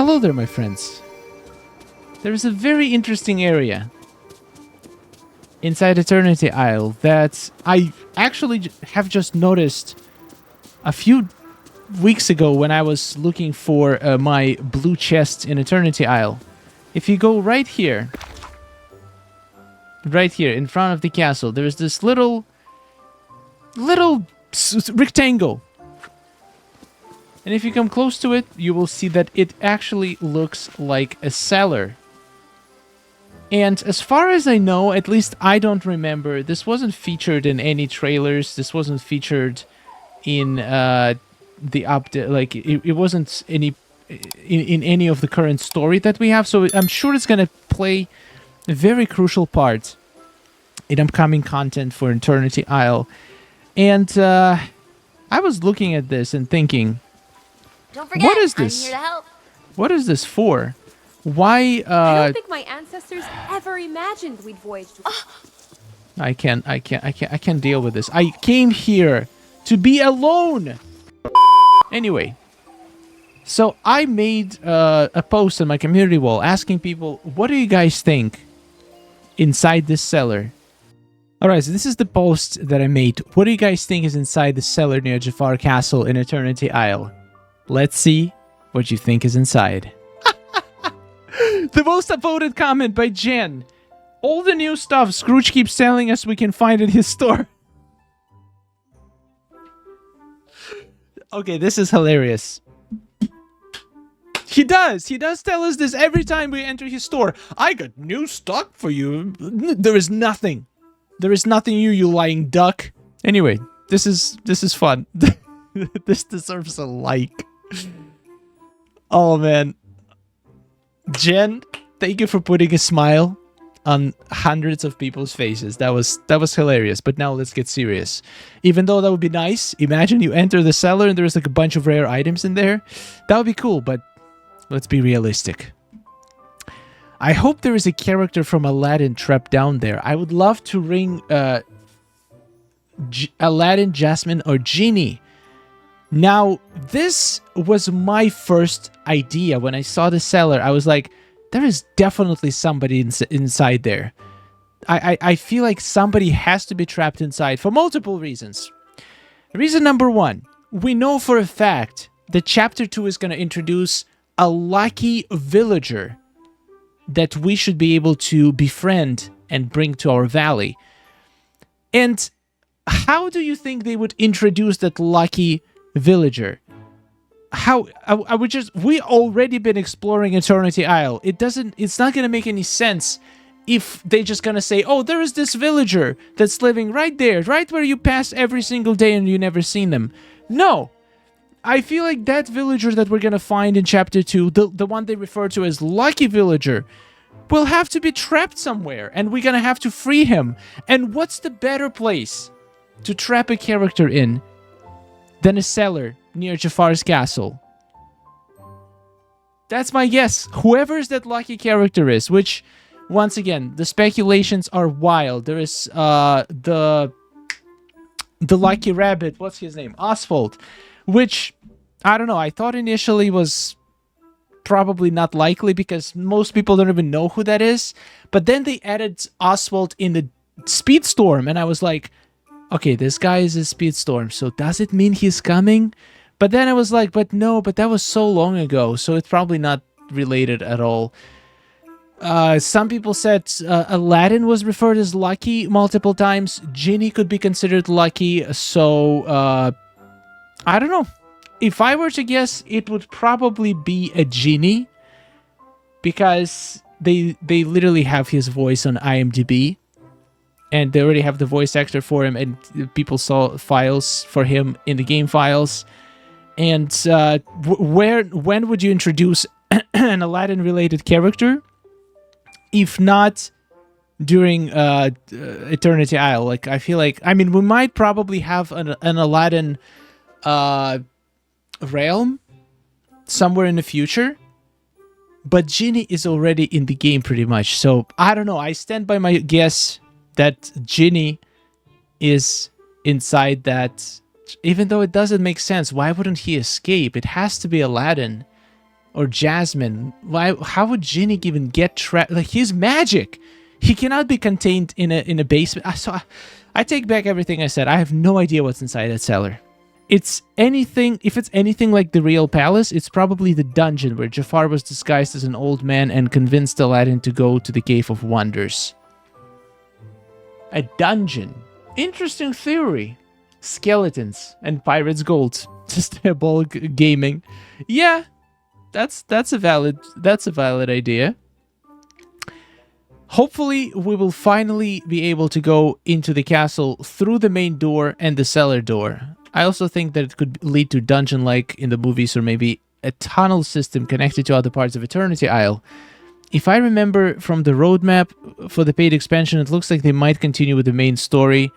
Hello there, my friends. There is a very interesting area inside Eternity Isle that I actually have just noticed a few weeks ago when I was looking for my blue chest in Eternity Isle. If you go right here in front of the castle, there's this little rectangle. And if you come close to it, you will see that it actually looks like a cellar. And as far as I know, at least I don't remember, this wasn't featured in any trailers. This wasn't featured in the update. Like, it wasn't in any of the current story that we have. So I'm sure it's going to play a very crucial part in upcoming content for Eternity Isle. And I was looking at this and thinking, don't forget, what is this? I'm here to help. What is this for? Why? I don't think my ancestors ever imagined we'd voyage. I can't deal with this. I came here to be alone. Anyway, so I made a post on my community wall asking people, what do you guys think inside this cellar? Alright, so this is the post that I made. What do you guys think is inside the cellar near Jafar Castle in Eternity Isle? Let's see what you think is inside. The most upvoted comment by Jen. All the new stuff Scrooge keeps telling us we can find in his store. Okay, this is hilarious. He does tell us this every time we enter his store. I got new stock for you. There is nothing. There is nothing you lying duck. Anyway, this is fun. This deserves a like. Oh man. Jen, thank you for putting a smile on hundreds of people's faces. That was hilarious. But now let's get serious. Even though that would be nice, imagine you enter the cellar and there's like a bunch of rare items in there. That would be cool, but let's be realistic. I hope there is a character from Aladdin trapped down there. I would love to ring Aladdin, Jasmine, or Genie. Now, this was my first idea. When I saw the cellar, I was like, there is definitely somebody inside there. I feel like somebody has to be trapped inside for multiple reasons. Reason number one, we know for a fact that Chapter 2 is going to introduce a lucky villager that we should be able to befriend and bring to our valley. And how do you think they would introduce that lucky villager? How I would just, we already been exploring Eternity Isle. It's not gonna make any sense if they just gonna say, oh, there is this villager that's living right there, right where you pass every single day and you never seen them. No, I feel like that villager that we're gonna find in Chapter 2, the one they refer to as Lucky Villager, will have to be trapped somewhere, and we're gonna have to free him. And what's the better place to trap a character in than a cellar near Jafar's castle? That's my guess. Whoever's that lucky character is, which, once again, the speculations are wild. There is the lucky rabbit, what's his name? Oswald, which, I don't know, I thought initially was probably not likely because most people don't even know who that is. But then they added Oswald in the Speedstorm, and I was like, okay, this guy is a Speedstorm, so does it mean he's coming? But then I was like, but no, but that was so long ago, so it's probably not related at all. Some people said Aladdin was referred as lucky multiple times. Genie could be considered lucky, so I don't know. If I were to guess, it would probably be a Genie, because they literally have his voice on IMDb. And they already have the voice actor for him, and people saw files for him in the game files. And when would you introduce an Aladdin-related character? If not during Eternity Isle. Like, I feel like, I mean, we might probably have an Aladdin realm somewhere in the future. But Genie is already in the game pretty much. So, I don't know. I stand by my guess that Genie is inside that. Even though it doesn't make sense, why wouldn't he escape? It has to be Aladdin. Or Jasmine. Why? How would Ginny even get trapped? Like, he's magic. He cannot be contained in a basement. I take back everything I said. I have no idea what's inside that cellar. It's anything. If it's anything like the real palace, it's probably the dungeon where Jafar was disguised as an old man and convinced Aladdin to go to the Cave of Wonders. A dungeon. Interesting theory. Skeletons and pirates' gold. Just a ball gaming. Yeah, that's a valid idea. Hopefully, we will finally be able to go into the castle through the main door and the cellar door. I also think that it could lead to dungeon-like in the movies, or maybe a tunnel system connected to other parts of Eternity Isle. If I remember from the roadmap for the paid expansion, it looks like they might continue with the main story.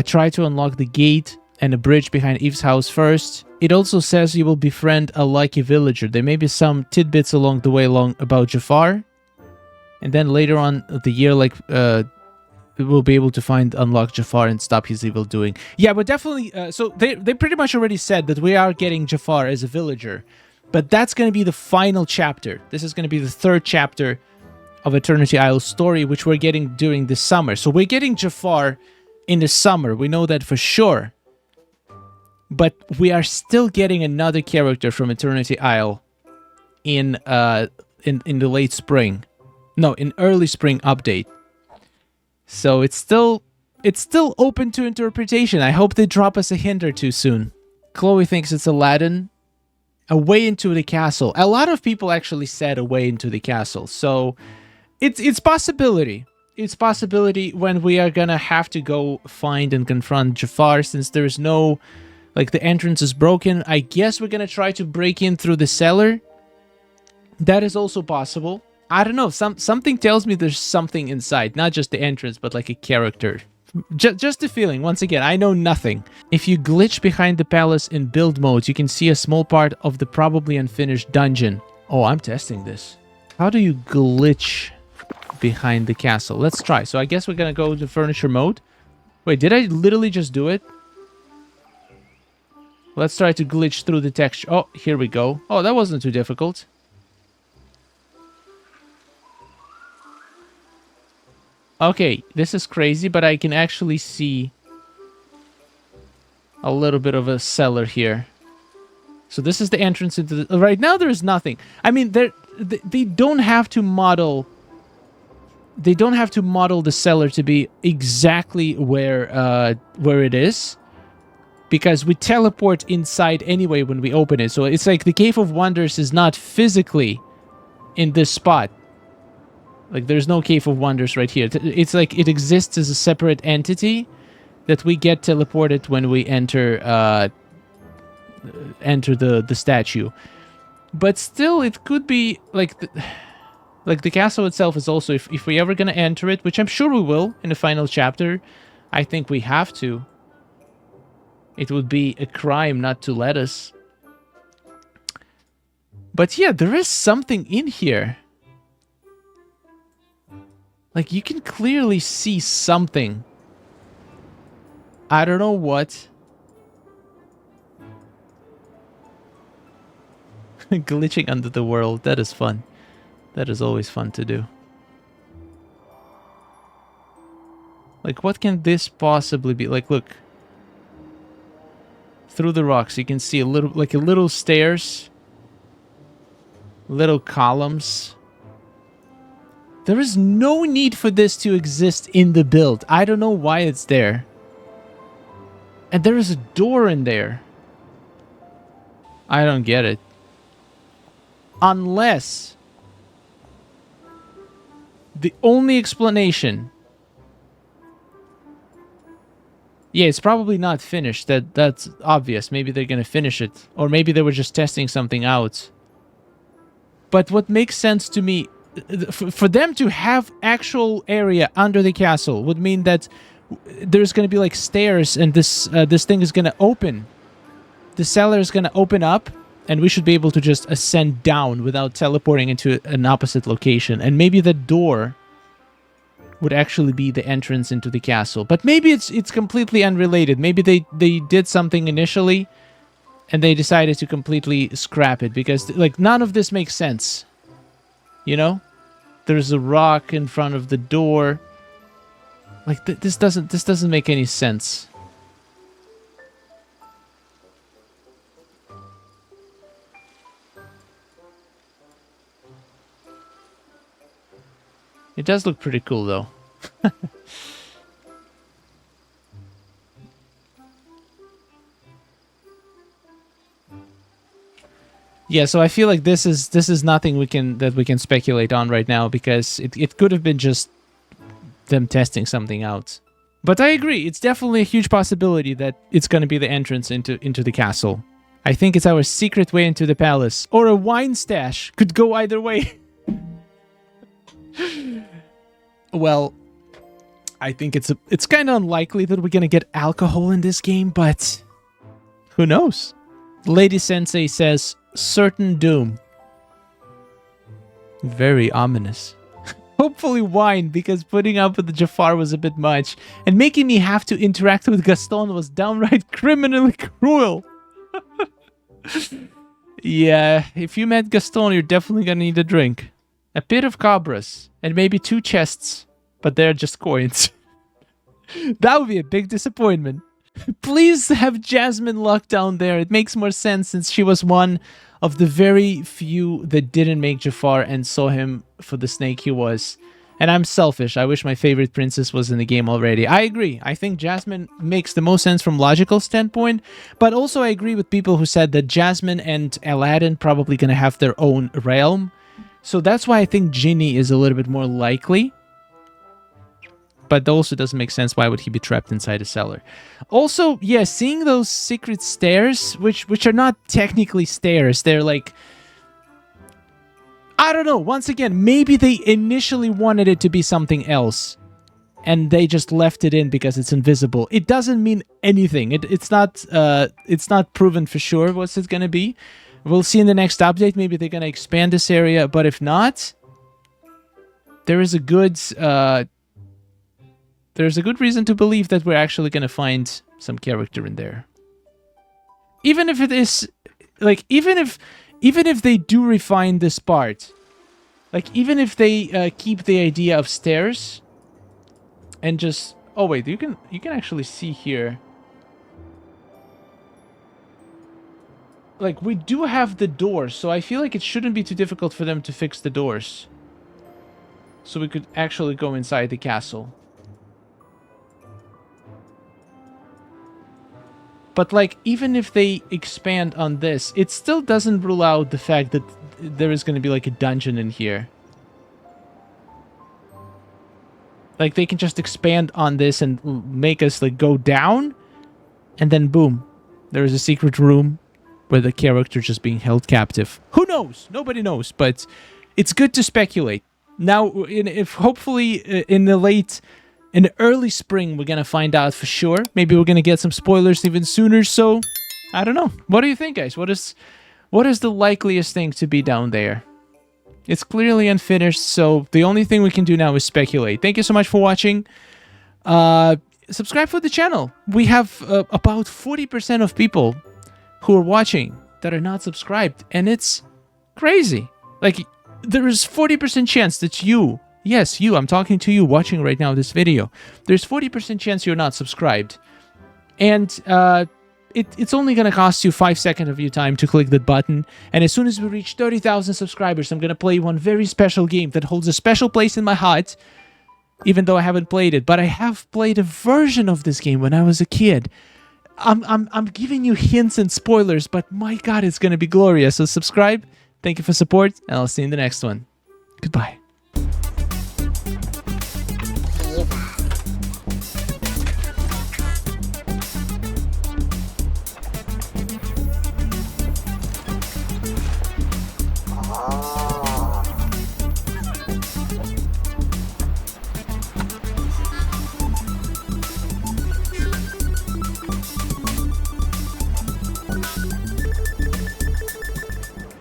Try to unlock the gate and a bridge behind Eve's house first. It also says you will befriend a lucky villager. There may be some tidbits along the way about Jafar. And then later on the year, like, we'll be able to unlock Jafar and stop his evil doing. Yeah, but definitely, so they pretty much already said that we are getting Jafar as a villager. But that's going to be the final chapter. This is going to be the 3rd chapter of Eternity Isle's story, which we're getting during the summer. So we're getting Jafar in the summer. We know that for sure. But we are still getting another character from Eternity Isle in the late spring. No, in early spring update. So it's still open to interpretation. I hope they drop us a hint or two soon. Chloe thinks it's Aladdin. A way into the castle. A lot of people actually said a way into the castle. So it's possibility. It's possibility when we are gonna have to go find and confront Jafar, since there's no, like, the entrance is broken. I guess we're gonna try to break in through the cellar. That is also possible. I don't know. Something tells me there's something inside, not just the entrance, but like a character. Just a feeling. Once again, I know nothing. If you glitch behind the palace in build modes, you can see a small part of the probably unfinished dungeon. Oh, I'm testing this. How do you glitch behind the castle? Let's try. So I guess we're gonna go to furniture mode. Wait, did I literally just do it? Let's try to glitch through the texture. Oh, here we go. Oh, that wasn't too difficult. Okay, this is crazy, but I can actually see a little bit of a cellar here. So this is the entrance into the... Right now, there is nothing. I mean, they don't have to model... They don't have to model the cellar to be exactly where it is. Because we teleport inside anyway when we open it. So it's like the Cave of Wonders is not physically in this spot. Like, there's no Cave of Wonders right here. It's like it exists as a separate entity that we get teleported when we enter the statue. But still, it could be like the castle itself is also, if we ever gonna enter it, which I'm sure we will in the final chapter. I think we have to. It would be a crime not to let us. But yeah, there is something in here. Like, you can clearly see something. I don't know what. Glitching under the world. That is fun. That is always fun to do. Like, what can this possibly be? Like, look. Through the rocks, you can see a little stairs. Little columns. There is no need for this to exist in the build. I don't know why it's there. And there is a door in there. I don't get it. Unless the only explanation... Yeah, it's probably not finished. That's obvious. Maybe they're gonna finish it. Or maybe they were just testing something out. But what makes sense to me... For them to have actual area under the castle would mean that there's going to be like stairs, and this thing is going to open. The cellar is going to open up, and we should be able to just ascend down without teleporting into an opposite location. And maybe the door would actually be the entrance into the castle. But maybe it's completely unrelated. Maybe they did something initially, And they decided to completely scrap it because, like, none of this makes sense. You know? There's a rock in front of the door. Like, this doesn't make any sense. It does look pretty cool, though. Yeah, so I feel like this is nothing we can speculate on right now because it could have been just them testing something out. But I agree, it's definitely a huge possibility that it's going to be the entrance into the castle. I think it's our secret way into the palace, or a wine stash. Could go either way. Well, I think it's kind of unlikely that we're going to get alcohol in this game, but who knows? Lady Sensei says, certain doom. Very ominous. Hopefully wine, because putting up with the Jafar was a bit much, and making me have to interact with Gaston was downright criminally cruel. Yeah, if you met Gaston, you're definitely gonna need a drink. A bit of cabras, and maybe 2 chests, but they're just coins. That would be a big disappointment. Please have Jasmine locked down there. It makes more sense since she was one of the very few that didn't make Jafar and saw him for the snake he was. And I'm selfish. I wish my favorite princess was in the game already. I agree. I think Jasmine makes the most sense from logical standpoint. But also I agree with people who said that Jasmine and Aladdin probably going to have their own realm. So that's why I think Genie is a little bit more likely. But also doesn't make sense. Why would he be trapped inside a cellar? Also, yeah, seeing those secret stairs, which are not technically stairs. They're like, I don't know. Once again, maybe they initially wanted it to be something else. And they just left it in because it's invisible. It doesn't mean anything. It's not proven for sure what's it going to be. We'll see in the next update. Maybe they're going to expand this area. But if not, there is a good... there's a good reason to believe that we're actually going to find some character in there. Even if it is... Like, even if they do refine this part... Like, even if they keep the idea of stairs... And just... Oh, wait, you can actually see here... Like, we do have the doors, so I feel like it shouldn't be too difficult for them to fix the doors. So we could actually go inside the castle. But, like, even if they expand on this, it still doesn't rule out the fact that there is going to be, like, a dungeon in here. Like, they can just expand on this and make us, like, go down. And then, boom. There is a secret room where the character just being held captive. Who knows? Nobody knows. But it's good to speculate. Now, if hopefully in the early spring, we're going to find out for sure. Maybe we're going to get some spoilers even sooner. So, I don't know. What do you think, guys? What is the likeliest thing to be down there? It's clearly unfinished, so the only thing we can do now is speculate. Thank you so much for watching. Subscribe for the channel. We have about 40% of people who are watching that are not subscribed, and it's crazy. Like, there is 40% chance that you... Yes, you. I'm talking to you watching right now this video. There's 40% chance you're not subscribed. And it's only going to cost you 5 seconds of your time to click that button. And as soon as we reach 30,000 subscribers, I'm going to play one very special game that holds a special place in my heart. Even though I haven't played it. But I have played a version of this game when I was a kid. I'm giving you hints and spoilers, but my God, it's going to be glorious. So subscribe. Thank you for support. And I'll see you in the next one. Goodbye.